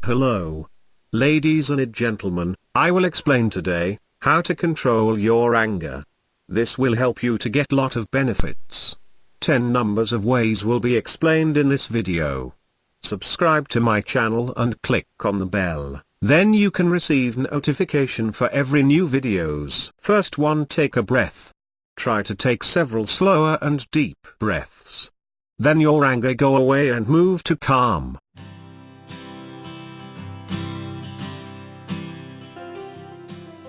Hello. Ladies and gentlemen, I will explain today how to control your anger. This will help you to get lot of benefits. 10 numbers of ways will be explained in this video. Subscribe to my channel and click on the bell. Then you can receive notification for every new videos. First one, take a breath. Try to take several slower and deep breaths. Then your anger go away and move to calm.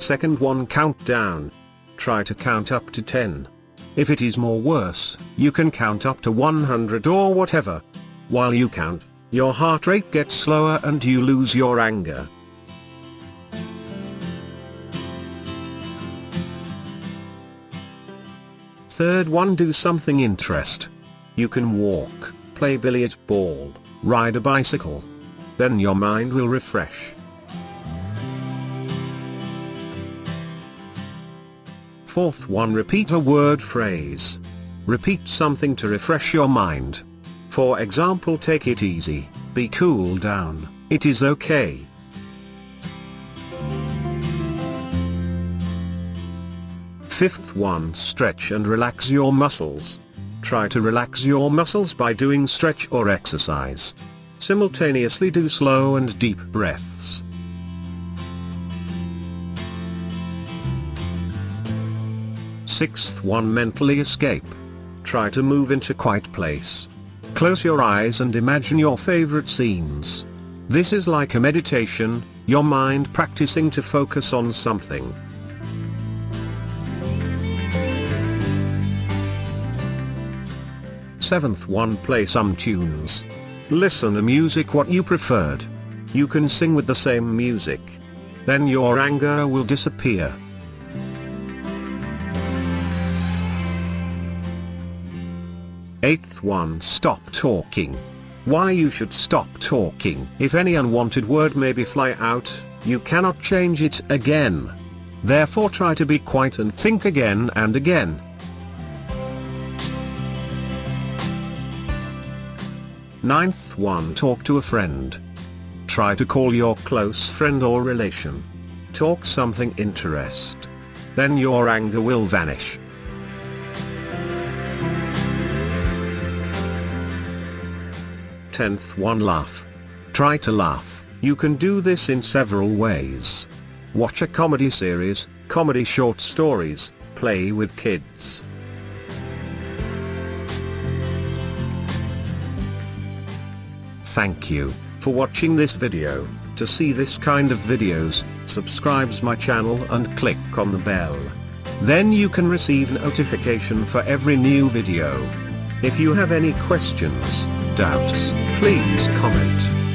Second one, count down. Try to count up to 10. If it is more worse, you can count up to 100 or whatever. While you count, your heart rate gets slower and you lose your anger. Third one, do something interest. You can walk, play billiard ball, ride a bicycle. Then your mind will refresh. Fourth one, repeat a word phrase. Repeat something to refresh your mind. For example, take it easy, be cool down, it is okay. Fifth one, stretch and relax your muscles. Try to relax your muscles by doing stretch or exercise. Simultaneously do slow and deep breaths. Sixth one, mentally escape. Try to move into quiet place. Close your eyes and imagine your favorite scenes. This is like a meditation, your mind practicing to focus on something. Seventh one, play some tunes. Listen to music what you preferred. You can sing with the same music. Then your anger will disappear. Eighth one, stop talking. Why you should stop talking? If any unwanted word maybe fly out, you cannot change it again. Therefore try to be quiet and think again and again. Ninth one, talk to a friend. Try to call your close friend or relation. Talk something interest. Then your anger will vanish. Tenth one, laugh. Try to laugh. You can do this in several ways. Watch a comedy series, comedy short stories, play with kids. Thank you for watching this video. To see this kind of videos, subscribe my channel and click on the bell. Then you can receive notification for every new video. If you have any questions, doubts, please comment.